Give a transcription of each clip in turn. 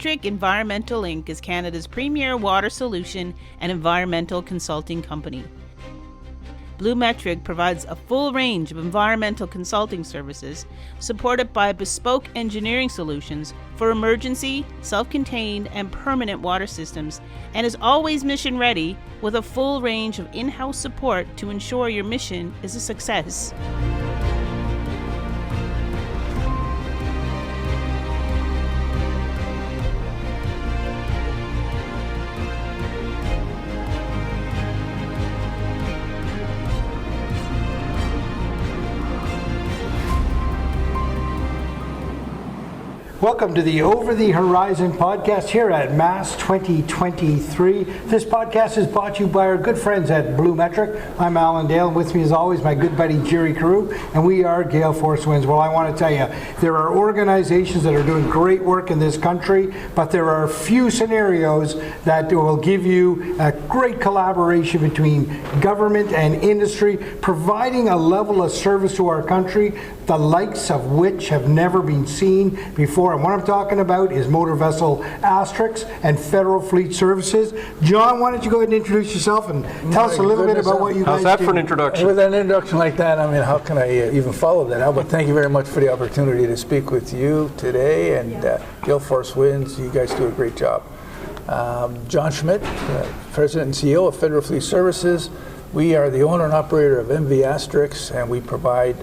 Metric Environmental Inc. is Canada's premier water solution and environmental consulting company. Blue Metric provides a full range of environmental consulting services supported by bespoke engineering solutions for emergency, self-contained, and permanent water systems, and is always mission ready with a full range of in-house support to ensure your mission is a success. Welcome to the Over the Horizon podcast here at Mass 2023. This podcast is brought to you by our good friends at Blue Metric. I'm Alan Dale, and with me as always my good buddy Jerry Carew, and we are Gale Force Winds. Well, I want to tell you, there are organizations that are doing great work in this country, but there are a few scenarios that will give you a great collaboration between government and industry, providing a level of service to our country, the likes of which have never been seen before. And what I'm talking about is motor vessel asterisks and federal fleet services. John, why don't you go ahead and introduce yourself and tell us a little bit about what you guys do. How's that for an introduction? With an introduction like that, I mean, how can I even follow that out? But thank you very much for the opportunity to speak with you today. And Gale Force Winds, you guys do a great job. John Schmidt, President and CEO of Federal Fleet Services. We are the owner and operator of MV Asterisks, and we provide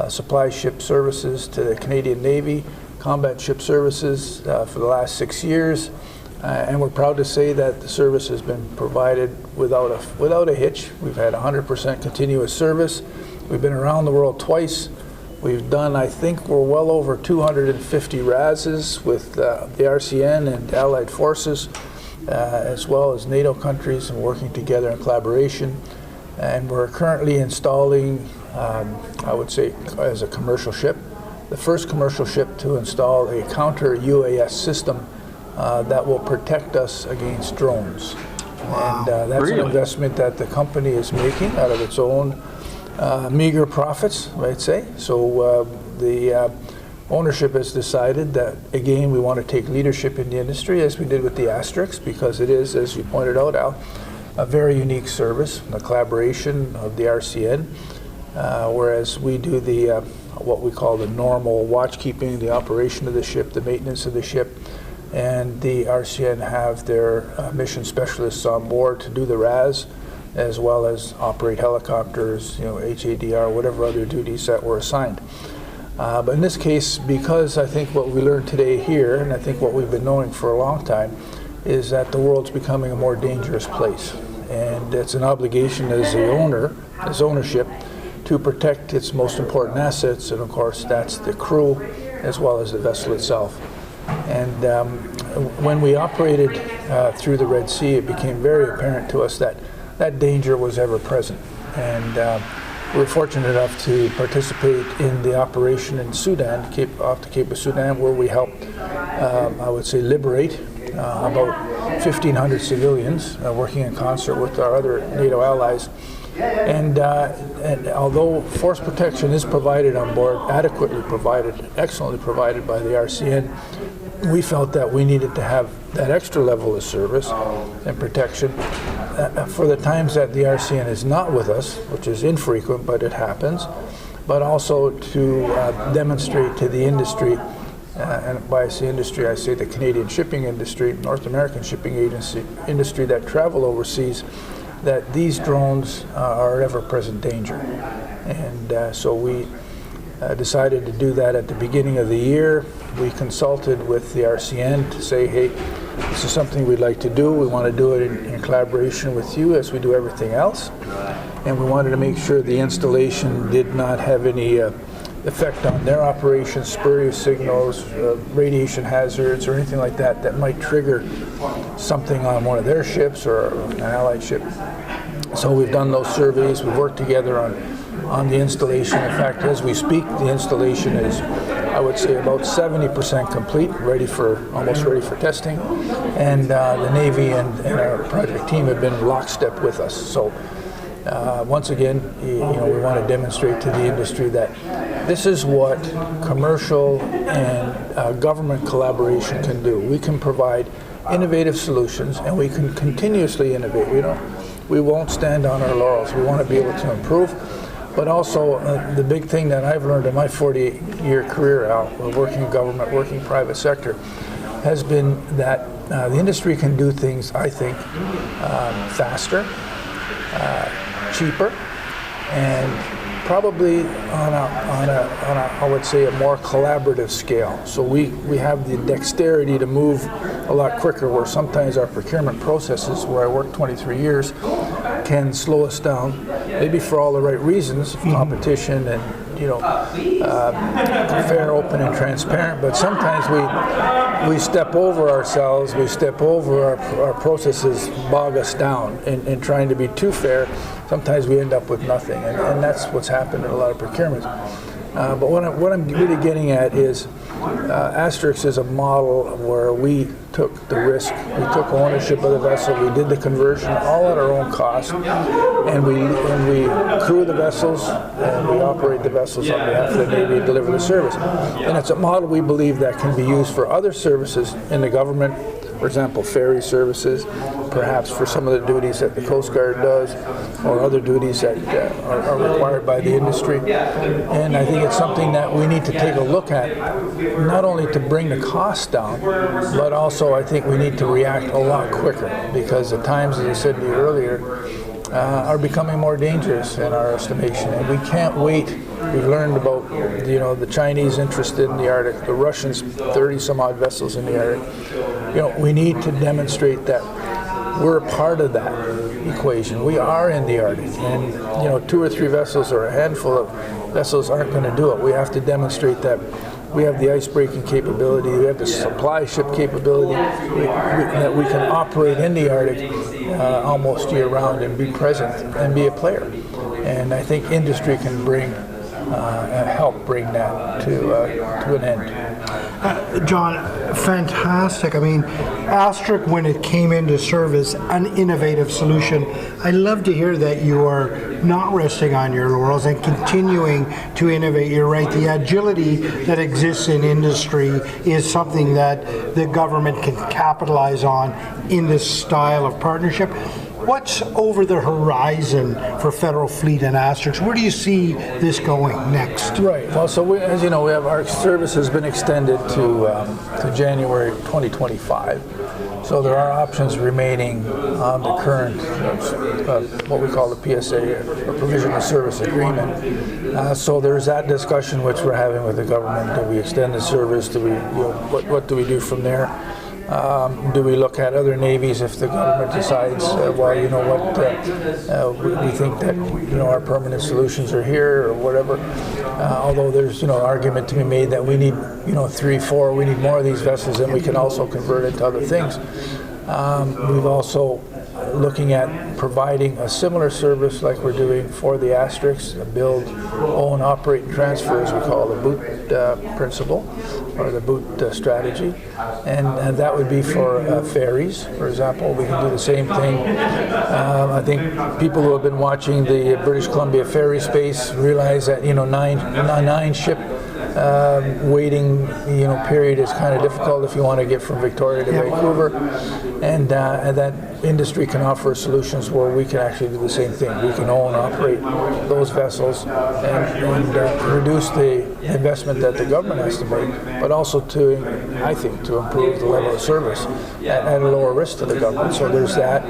supply ship services to the Canadian Navy, combat ship services for the last 6 years, and we're proud to say that the service has been provided without a hitch. We've had 100% continuous service. We've been around the world twice. We've done, I think, we're well over 250 RASs with the RCN and Allied forces, as well as NATO countries, and working together in collaboration. And we're currently installing, I would say, as a commercial ship, the first commercial ship to install a counter UAS system that will protect us against drones. Wow. And that's an investment that the company is making out of its own meager profits, I'd say. So the ownership has decided that, again, we want to take leadership in the industry, as we did with the Asterisks, because it is, as you pointed out, Al, a very unique service, the collaboration of the RCN, whereas we do the what we call the normal watchkeeping, the operation of the ship, the maintenance of the ship, and the RCN have their mission specialists on board to do the RAS, as well as operate helicopters, HADR, whatever other duties that were assigned. But in this case, because I think what we learned today here, and I think what we've been knowing for a long time, is that the world's becoming a more dangerous place. And it's an obligation as the owner, as ownership, to protect its most important assets, and of course that's the crew as well as the vessel itself. And when we operated through the Red Sea, it became very apparent to us that that danger was ever present. And we were fortunate enough to participate in the operation in Sudan, off the Cape of Sudan, where we helped, I would say, liberate about 1,500 civilians, working in concert with our other NATO allies. And although force protection is provided on board, adequately provided, excellently provided by the RCN, we felt that we needed to have that extra level of service and protection for the times that the RCN is not with us, which is infrequent, but it happens, but also to demonstrate to the industry, and by I say industry, I say the Canadian shipping industry, North American shipping industry that travel overseas, that these drones are an ever-present danger. And so we decided to do that at the beginning of the year. We consulted with the RCN to say, hey, this is something we'd like to do. We want to do it in collaboration with you, as we do everything else. And we wanted to make sure the installation did not have any effect on their operations, spurious signals, radiation hazards, or anything like that that might trigger something on one of their ships or an allied ship. So we've done those surveys. We've worked together on the installation. In fact, as we speak, the installation is, I would say, about 70% complete, almost ready for testing. And the Navy and our project team have been lockstep with us. So once again, we want to demonstrate to the industry that this is what commercial and government collaboration can do. We can provide innovative solutions, and we can continuously innovate. We won't stand on our laurels. We want to be able to improve. But also, the big thing that I've learned in my 40-year career, Al, working in government, working private sector, has been that the industry can do things, I think, faster, cheaper, and probably on a, I would say, a more collaborative scale. So we have the dexterity to move a lot quicker, where sometimes our procurement processes, where I worked 23 years, can slow us down, maybe for all the right reasons, competition and fair, open, and transparent. But sometimes we step over ourselves, we step over our processes, bog us down in trying to be too fair. Sometimes we end up with nothing, and that's what's happened in a lot of procurements. But what I'm really getting at is Asterix is a model where we took the risk, we took ownership of the vessel, we did the conversion all at our own cost, and we crew the vessels and we operate the vessels on behalf of the Navy and deliver the service. And it's a model we believe that can be used for other services in the government, for example, ferry services, perhaps for some of the duties that the Coast Guard does, or other duties that are required by the industry. And I think it's something that we need to take a look at, not only to bring the cost down, but also I think we need to react a lot quicker, because the times, as I said to you earlier, are becoming more dangerous in our estimation, and we can't wait. We've learned about the Chinese interested in the Arctic, the Russians 30 some odd vessels in the Arctic. We need to demonstrate that we're a part of that equation. We are in the Arctic, and 2 or 3 vessels or a handful of vessels aren't going to do it. We have to demonstrate that we have the ice-breaking capability, we have the supply ship capability, that we can operate in the Arctic almost year-round and be present and be a player. And I think industry can help bring that to an end. John, fantastic. I mean, Asterix, when it came into service, an innovative solution. I love to hear that you are not resting on your laurels and continuing to innovate. You're right. The agility that exists in industry is something that the government can capitalize on in this style of partnership. What's over the horizon for Federal Fleet and Asterix? Where do you see this going next? Right. Well, so as you know, we have our service has been extended to January 2025. So there are options remaining on the current, what we call the PSA, or Provisional Service Agreement. So there's that discussion which we're having with the government. Do we extend the service? Do we, what do we do from there? Do we look at other navies if the government decides, we think that our permanent solutions are here or whatever? Although there's argument to be made that we need 3, 4, we need more of these vessels, and we can also convert it to other things. We've also looking at providing a similar service like we're doing for the Asterix, build, own, operate, and transfer, as we call the boot principle, or the boot strategy. And that would be for ferries, for example. We can do the same thing. I think people who have been watching the British Columbia ferry space realize that 9 ship waiting period is kind of difficult if you want to get from Victoria to Vancouver, and that industry can offer solutions where we can actually do the same thing. We can own and operate those vessels and reduce the investment that the government has to make, but also I think to improve the level of service at a lower risk to the government. So there's that.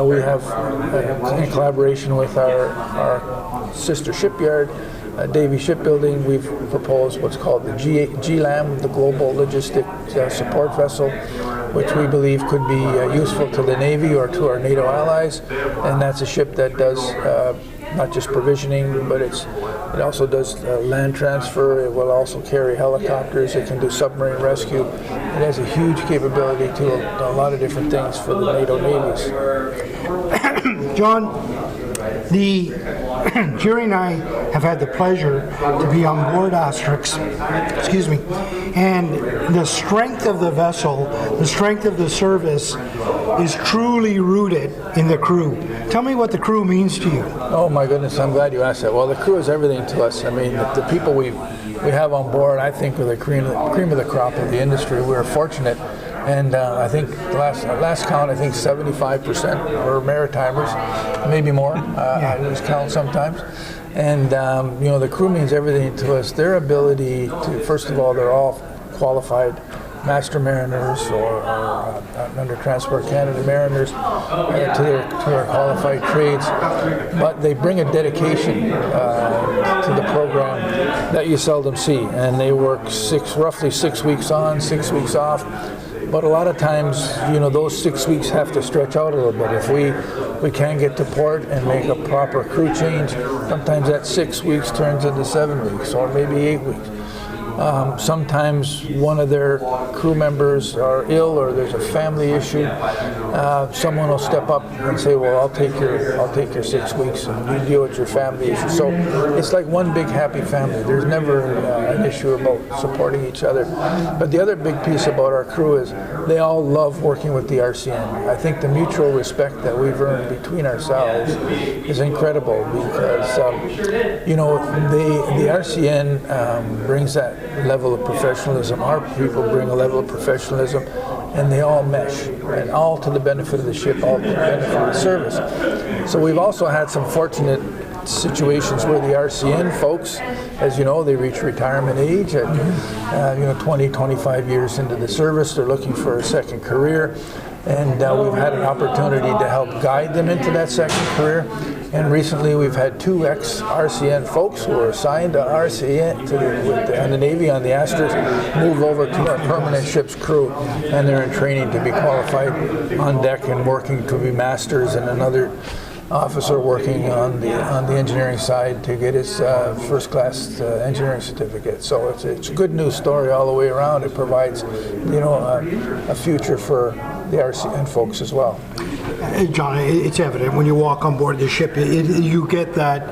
We have, in collaboration with our sister shipyard, Davie Shipbuilding, we've proposed what's called the GLAM, the Global Logistic Support Vessel, which we believe could be useful to the Navy or to our NATO allies. And that's a ship that does not just provisioning, but it also does land transfer. It will also carry helicopters. It can do submarine rescue. It has a huge capability to a lot of different things for the NATO navies. John, Jerry and I have had the pleasure to be on board Asterix, excuse me, and the strength of the vessel, the strength of the service is truly rooted in the crew. Tell me what the crew means to you. Oh my goodness, I'm glad you asked that. Well, the crew is everything to us. I mean, the people we have on board, I think, are the cream of the crop of the industry. We're fortunate. And I think last count, I think 75% were Maritimers, maybe more. I lose count sometimes. And the crew means everything to us. Their ability to, first of all, they're all qualified master mariners or under Transport Canada mariners to their qualified trades, but they bring a dedication to the program that you seldom see. And they work roughly 6 weeks on, 6 weeks off. But a lot of times, those 6 weeks have to stretch out a little bit. If we can't get to port and make a proper crew change, sometimes that 6 weeks turns into 7 weeks or maybe 8 weeks. Sometimes one of their crew members are ill or there's a family issue. Someone will step up and say, "Well, I'll take your 6 weeks and you deal with your family issue." So it's like one big happy family. There's never an issue about supporting each other. But the other big piece about our crew is they all love working with the RCN. I think the mutual respect that we've earned between ourselves is incredible because the RCN brings that level of professionalism. Our people bring a level of professionalism, and they all mesh, and all to the benefit of the ship, all to the benefit of the service. So we've also had some fortunate situations where the RCN folks, as you know, they reach retirement age at 20, 25 years into the service. They're looking for a second career, and we've had an opportunity to help guide them into that second career. And recently we've had 2 ex-RCN folks who were assigned to RCN and the Navy on the Astros move over to our permanent ship's crew, and they're in training to be qualified on deck and working to be masters, and another officer working on the engineering side to get his first-class engineering certificate. So it's a good news story all the way around. It provides a future for the RCN folks as well. John, it's evident when you walk on board the ship, you get that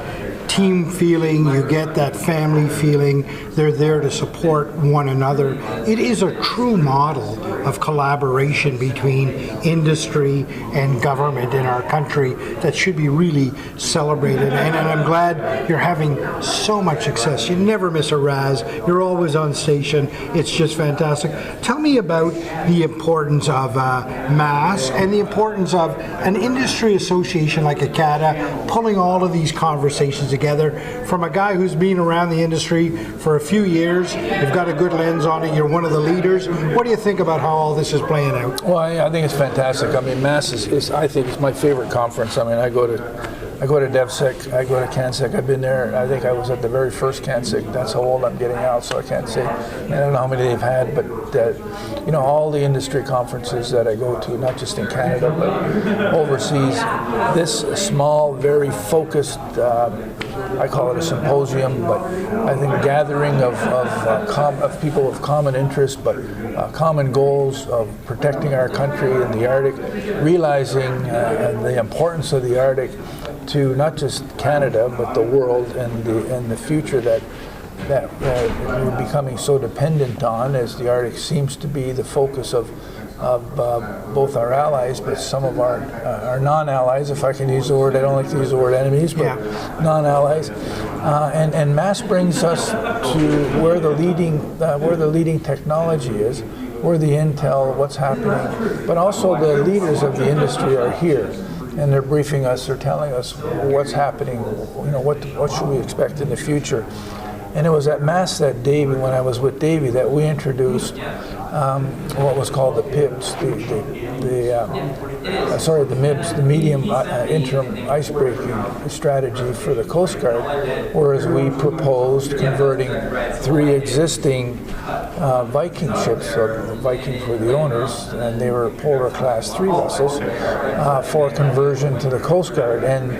team feeling, you get that family feeling. They're there to support one another. It is a true model of collaboration between industry and government in our country that should be really celebrated. And I'm glad you're having so much success. You never miss a RAS. You're always on station. It's just fantastic. Tell me about the importance of MASS and the importance of an industry association like ICATA pulling all of these conversations together. From a guy who's been around the industry for a few years, you've got a good lens on it, you're one of the leaders. What do you think about how all this is playing out? Well, I think it's fantastic. I mean, MASS is I think it's my favorite conference. I mean, I go to DevSec, I go to CanSec. I've been there. I think I was at the very first CanSec. That's how old I'm getting out, so I can't say. I don't know how many they've had, but all the industry conferences that I go to, not just in Canada but overseas. This small, very focused, I call it a symposium, but I think gathering of people of common interest, but common goals of protecting our country in the Arctic, realizing the importance of the Arctic to not just Canada but the world and the future that we're becoming so dependent on, as the Arctic seems to be the focus of both our allies, but some of our non-allies, if I can use the word. I don't like to use the word enemies, but non-allies. And MASS brings us to where the leading technology is, where the intel, what's happening, but also the leaders of the industry are here. And they're briefing us, they're telling us what's happening, what should we expect in the future. And it was at MASS that Davey, when I was with Davey, that we introduced what was called the PIBS, the MIBS, the medium interim icebreaking strategy for the Coast Guard, whereas we proposed converting 3 existing Viking ships, so the Vikings were the owners, and they were Polar Class 3 vessels for conversion to the Coast Guard. And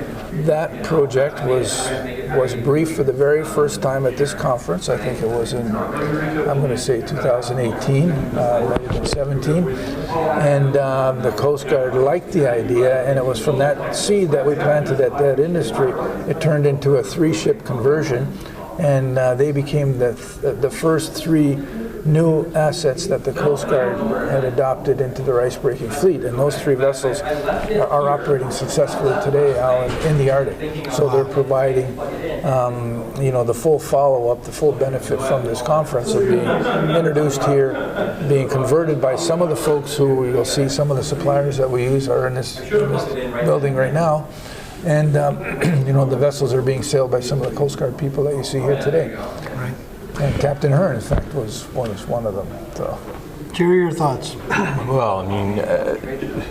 that project was briefed for the very first time at this conference. I think it was in, I'm going to say 2018, might have been 17. And the Coast Guard liked the idea, and it was from that seed that we planted at that industry. It turned into a 3-ship conversion, and they became the first 3 new assets that the Coast Guard had adopted into their ice-breaking fleet. And those 3 vessels are operating successfully today, Alan, in the Arctic. So they're providing, the full follow-up, the full benefit from this conference of being introduced here, being converted by some of the folks who you'll see, some of the suppliers that we use are in this building right now. And, the vessels are being sailed by some of the Coast Guard people that you see here today. Right. And Captain Hearn, in fact, was one of them. So. Jerry, your thoughts? Well, I mean,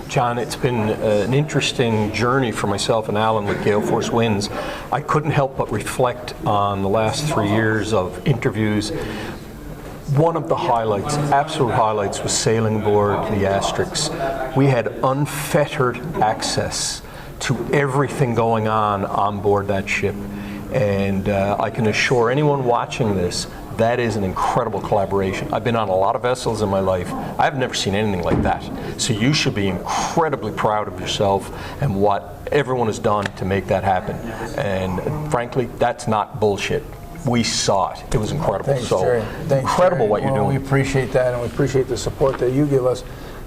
John, it's been an interesting journey for myself and Alan with Gale Force Winds. I couldn't help but reflect on the last 3 years of interviews. One of the highlights, absolute highlights, was sailing aboard the Asterix. We had unfettered access to everything going on board that ship. And I can assure anyone watching this, that is an incredible collaboration. I've been on a lot of vessels in my life. I've never seen anything like that. So you should be incredibly proud of yourself and what everyone has done to make that happen. And frankly, that's not bullshit. We saw it. It was incredible. Thanks, Jerry. Thanks, incredible Jerry. what you're doing. We appreciate that, and we appreciate the support that you give us.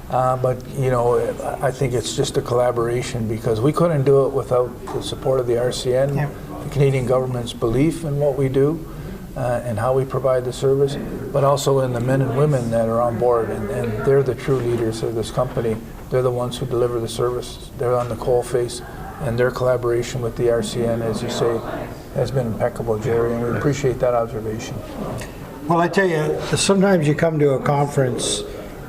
But I think it's just a collaboration, because we couldn't do it without the support of the RCN, the Canadian government's belief in what we do and how we provide the service, but also in the men and women that are on board, and they're the true leaders of this company. They're the ones who deliver the service. They're on the coalface, and their collaboration with the RCN, as you say, has been impeccable, Jerry, and we appreciate that observation. Well, I tell you, sometimes you come to a conference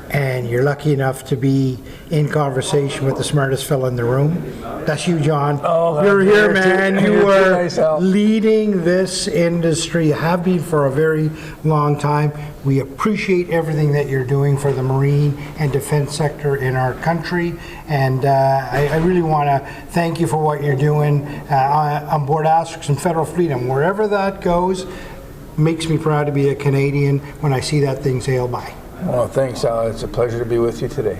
and you're lucky enough to be in conversation with the smartest fellow in the room. That's you, John. Oh, you're here, man. You are nice, Al. leading this industry, have been for a very long time. We appreciate everything that you're doing for the marine and defense sector in our country, and I really want to thank you for what you're doing on board Asterix and Federal Fleet, and wherever that goes, makes me proud to be a Canadian when I see that thing sail by. Well, thanks, Al. It's a pleasure to be with you today.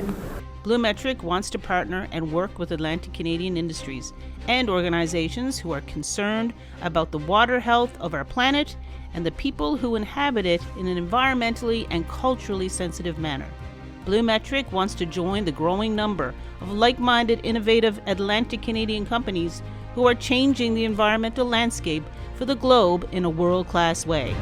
BlueMetric wants to partner and work with Atlantic Canadian industries and organizations who are concerned about the water health of our planet and the people who inhabit it in an environmentally and culturally sensitive manner. BlueMetric wants to join the growing number of like-minded, innovative Atlantic Canadian companies who are changing the environmental landscape for the globe in a world-class way.